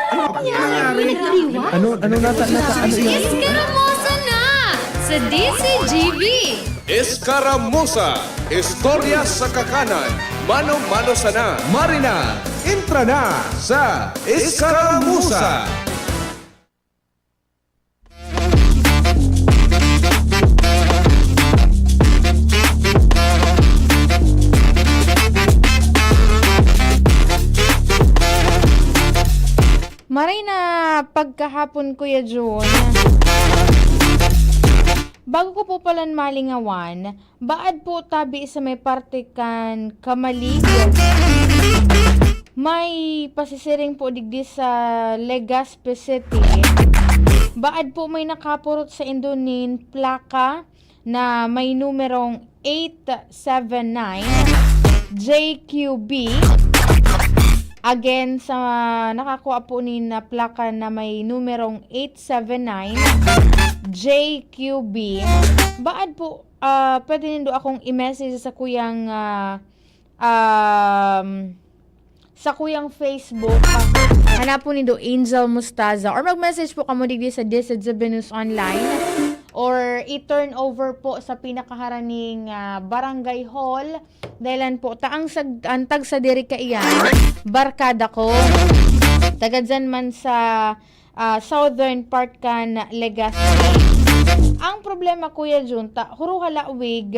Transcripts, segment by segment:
Ano nata ano yan? Iskaramosa na sa DCGV. Escaramuza, Istorya sa Kakanan, Mano-Mano Sana, Marina, intra na sa Escaramuza. Maray na pagkahapon, Kuya Jun. Bago ko po palan malingawan, baad po tabi sa may parte kan Kamalig. May pasisiring po digdi sa Legazpi City. Baad po may nakapurot sa Indonin plaka na may numerong 879 JQB. Again, sa nakakuha po ni na plaka na may numerong 879 JQB. Baad po, pwede nindo akong i-message sa kuyang Facebook. Hanapon nindo Angel Mustaza or mag-message po kamo digdi sa DCGV News Online or i-turn over po sa pinakaharaning barangay hall. Dahilan po, antag sa diri ka iyan, barkada ko. Taga dyan man sa southern part kan Legazpi. Ang problema, Kuya Junta, huruhalawig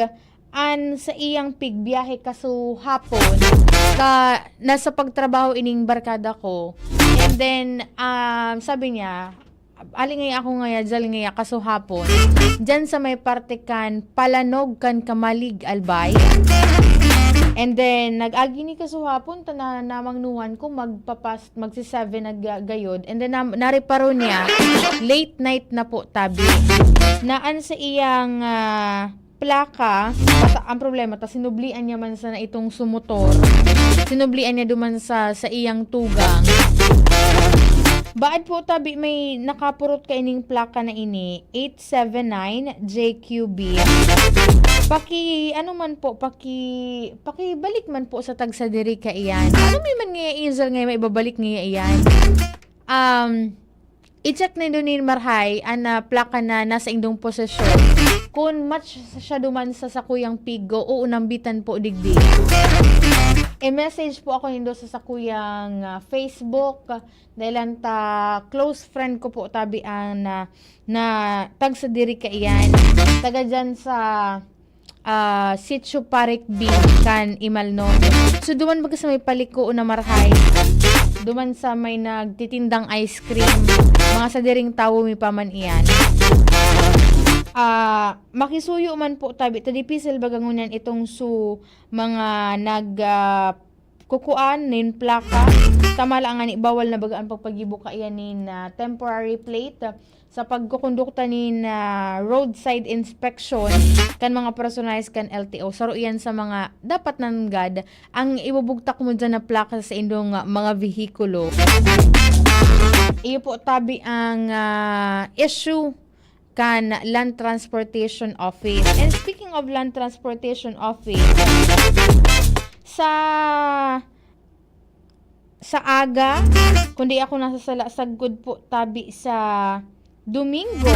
an sa iyang pigbiyahe kaso hapon ka nasa pagtrabaho ining barkada ko. And then, sabi niya, alingay ako ngaya, dalingay kaso hapon. Dyan sa may parte kan Palanog kan Kamalig Albay. And then, nag-agi ni kasuhapon, namang nuwan ko magsi-7 naggayod. And then, nariparo niya, late night na po tabi. Naan sa iyang plaka, ang problema, sinublian niya man sa na itong sumotor. Sinublian niya duman sa iyang tugang. Baad po tabi may nakapurot ka ining plaka na ini, 879 JQB. Pakibalik man po sa tagsa diri ka iyan. Ano may man nga Angel nga maibabalik nga iyan? I-check na doon ni Marhay ana plaka na nasa indong posesyon. Kung match siya duman sa sakuyang pigo, uunambitan po digdi. I-message po ako nindo sa sakuyang Facebook dahil ta close friend ko po tabi ang na tagsa diri ka iyan. Taga dyan sa Sitio Parik B kan Imalno. So duman baga sa may paliko na Marhay. Duman sa may nagtitindang ice cream. Mga sa diring tawo mi paman iyan. Makisuyo man po tabi. Tadipisil bagangunan itong mga kukuan nin plaka. Tamala nga ni bawal na bagaan pagpagibuka iyan nin temporary plate sa pagkukondukta nin roadside inspection kan mga personalized kan LTO. Saro iyan sa mga dapat nanggad ang ibubugtak mo dyan na plaka sa indong mga vehikulo. Iyo po tabi ang issue kan Land Transportation Office. And speaking of Land Transportation Office, sa aga, kundi ako nasa sagod po tabi sa Domingo,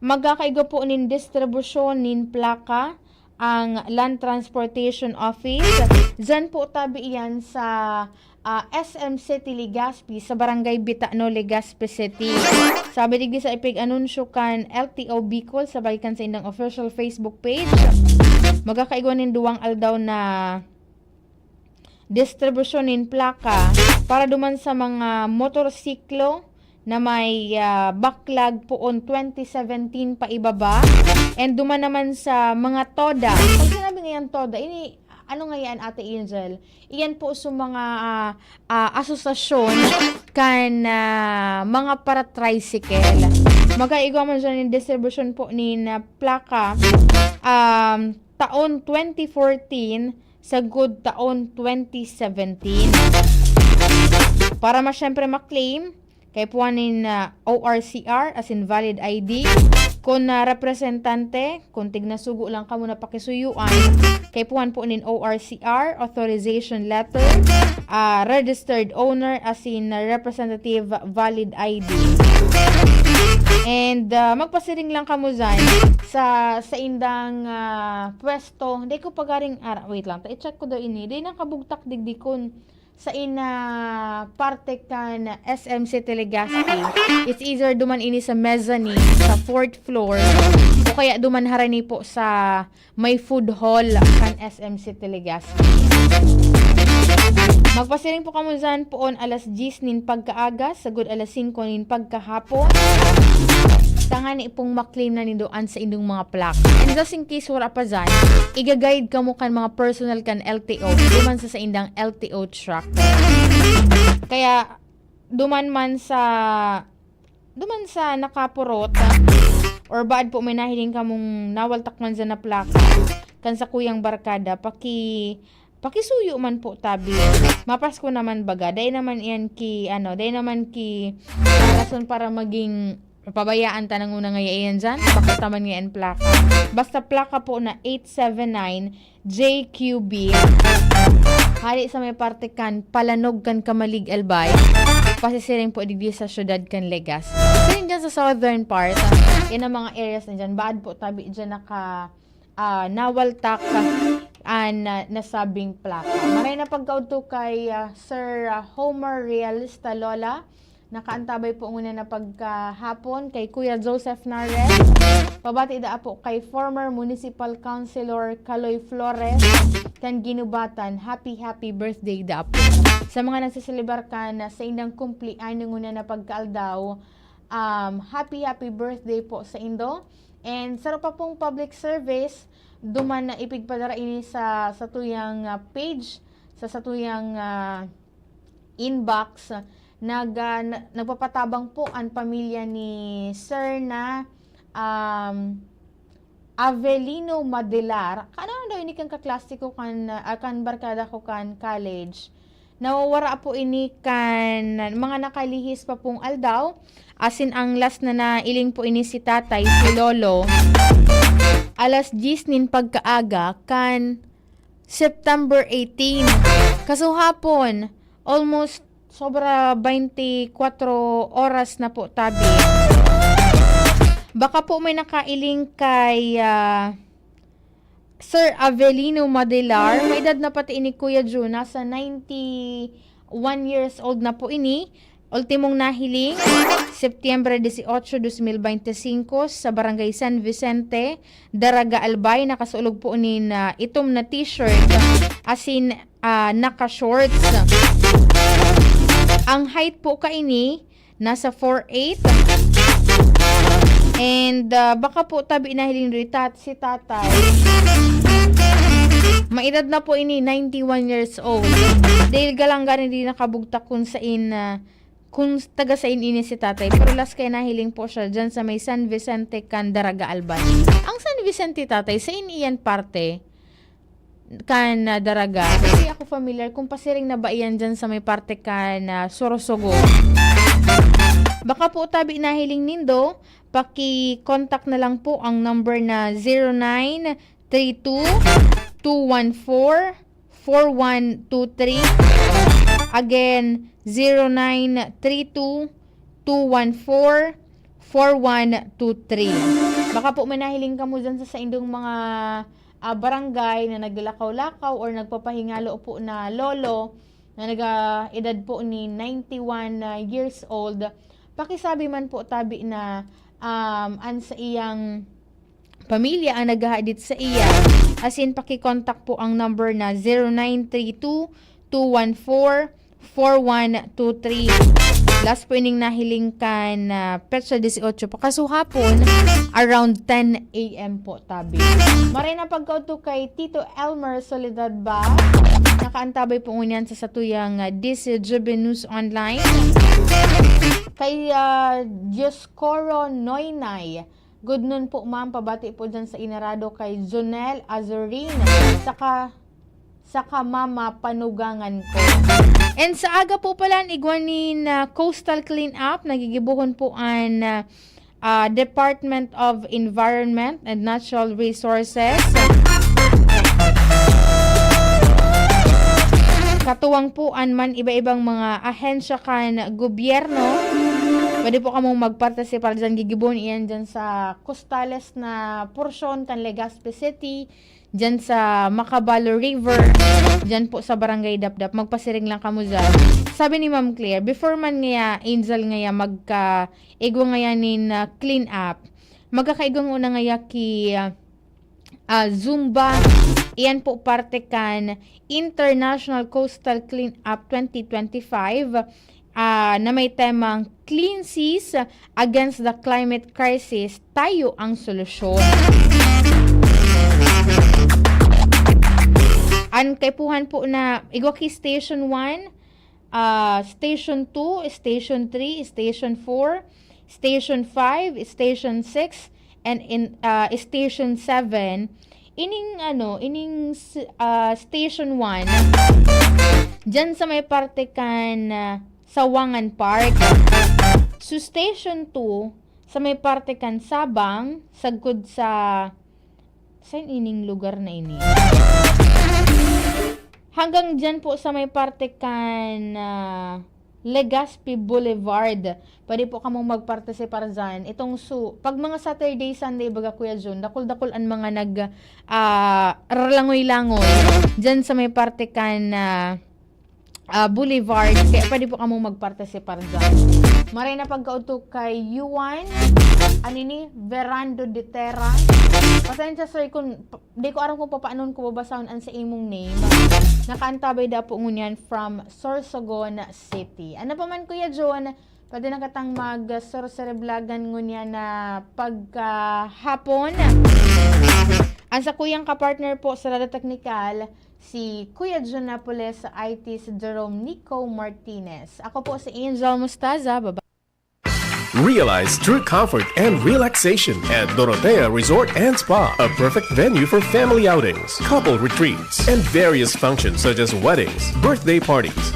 magkakaigo po nin distribusyon nin plaka ang Land Transportation Office. Dyan po tabi iyan sa SM City Legazpi sa Barangay Bitano, Legazpi City. Sabi digdi sa ipig-anunsyo kan LTO Bicol sabay kan sa indang official Facebook page. Magkakaigo nin duwang aldaw na distribusyon nin plaka para duman sa mga motorsiklo na may backlog poon 2017 pa ibaba. And duman naman sa mga toda. Pag sinabi ngayon toda, ini ano nga yan, Ate Angel? Iyan po sa mga asosasyon kan mga para-tricycle. Magkaigaw man dyan yung distribution po ni plaka taon 2014 sa good taon 2017. Para syempre maklaim, kay puwanin ORCR as in valid ID, Kung na representante, kung tignasugo lang ka mo na pakisuyuan, kay puhan po nin ORCR, authorization letter, registered owner, as in representative valid ID. And magpasiring lang kamo dyan sa indang pwesto. Hindi ko pagaring, wait lang, i-check ko daw ini. Hindi nang kabugtak digdikon sa parte kan SMC Telegaspi. It's either duman ini sa mezzanine, sa 4th floor, o kaya duman harani po sa may food hall kan SMC Telegaspi. Magpasiring po kamo dyan poon alas 10 nin pagkaaga, sagod alas 5 nin pagkahapon. Tangani pong maklaim na nindoan sa indong mga plaka. And just in case wala pa dyan, iga-guide ka mo kan mga personal kan LTO, duman sa indang LTO truck. Kaya, duman sa nakapurot, or baad po may nahiling ka mong nawaltak man dyan na plaka, kan sa kuyang barkada, pakisuyo man po tabi. Mapasko naman baga. Day naman rason para maging pabayaan ta ng unang ngayon dyan. Bakit naman ngayon plaka. Basta plaka po na 879 JQB. Hali sa may parte kan, palanog kan Kamalig Albay. Pasisiring po digdi sa syudad kan Legas. So yun dyan sa southern part, yan ang mga areas na dyan. Baad po tabi dyan nawaltak nasabing plaka. Maray na pagkauto kay Sir Homer Realista Lola. Nakaantabay po muna na pagkahapon kay Kuya Joseph Nares. Pabati da po kay former Municipal Councilor Caloy Flores kan Ginubatan. Happy birthday da po. Sa mga nagsiselebar ka na sa indang kumpliano muna na pagkaaldaw, happy birthday po sa indo. And sa pa pong public service, duman na ipigpadara ini sa tuyang page, sa tuyang inbox. Nagpapatabang po ang pamilya ni Sir na Avelino Madelar. Ano daw ini kang kaklase ko kan barkada ko kan college. Nawawara po ini kan mga nakalihis pa pong aldaw. Asin ang last na nailing po ini si tatay, si lolo. Alas 10 nin pagkaaga kan September 18. Kaso hapon, almost sobra 24 oras na po tabi. Baka po may nakailing kay Sir Avelino Madelar. May edad na pati ini Kuya Jun. Nasa 91 years old na po ini. Ultimong nahiling, Septyembre 18, 2025 sa Barangay San Vicente, Daraga Albay. Nakasulog po ni itom na t-shirt, asin naka-shorts. Ang height po kaini, nasa 4'8". And baka po tabi nahiling si tatay. Maedad na po ini, 91 years old. Dahil galang-galing din nakabugtak kung taga sa ini si tatay. Pero last kay nahiling po siya dyan sa may San Vicente kan Daraga Albay. Ang San Vicente tatay, sa iniyan parte kan Daraga. Kasi ako familiar kung pasiring na ba iyan dyan sa may parte kan Sorsogo. Baka po tabi nahiling nindo, paki-contact na lang po ang number na 0932-214-4123. Again, 0932-214-4123. Baka po may nahiling ka mo dyan sa indong mga barangay na naglakaw-lakaw or nagpapahingalo po na lolo na nag-edad po ni 91 years old. Pakisabi man po tabi na an sa iyang pamilya ang naghahadit sa iya. As in, pakikontak po ang number na 0932-214-4123. Last po ining nahiling kan petsa 18 pa. Kaso hapon, around 10 a.m. po tabi. Maray na pagkauto kay Tito Elmer Soledad ba? Nakaantabay po ngunyan sa satuyang DCGB News Online. Kay Dioscoro Noynay. Good noon po ma'am, pabati po dyan sa inarado kay Jonel Azurin. Saka mama panugangan ko. And sa aga po pala igwanin coastal cleanup, nagigibuhon po ang Department of Environment and Natural Resources, katuwangpuan man iba-ibang mga ahensya kan gobyerno. Pwede po kamong magpartisipar dyan, gigibon iyan dyan sa Costales na porsyon kan Legazpi City, dyan sa Macabalo River, dyan po sa Barangay Dapdap. Magpasiring lang kamo dyan. Sabi ni Ma'am Claire, before man ngaya Angel ngaya magka-igwa ngaya nin clean up, magkakaigwang una ngaya ki Zumba. Iyan po parte kan International Coastal Clean Up 2025 na may temang Clean Seas Against the Climate Crisis, tayo ang solusyon. Ang kaipuhan po na Igwaki Station 1, Station 2, Station 3, Station 4, Station 5, Station 6, and Station 7. Ining Station 1, dyan sa may parte kan Sawangan Park. So Station 2, sa may parte kan Sabang, sagkod sa saan ining lugar na ini? Hanggang dyan po sa may parte kan Legazpi Boulevard. Pwede po kamong magpartisipar dyan. Itong pag mga Saturday, Sunday, baga Kuya Jun, dakul-dakul ang mga langoy-langoy dyan sa may parte kan Boulevard. Kaya pwede po kamong magpartisipar dyan. Maray na pagkautok kay Yuan, Verando de Terra. Pasensya sir, di ko aram kung paano ko babasahon ang sa imong name. Nakaantabay da po ngunyan from Sorsogon City. Ano pa man Kuya John, pwede na katang mag-sorcereblagan ngunyan na pagkahapon. Ang sa kuyang kapartner po sa Radyo Technical, si Kuya John Napoles, sa IT si Jerome Nico Martinez. Ako po si Angel Mustaza. Bye-bye. Realize true comfort and relaxation at Dorotea Resort and Spa, a perfect venue for family outings, couple retreats, and various functions such as weddings, birthday parties,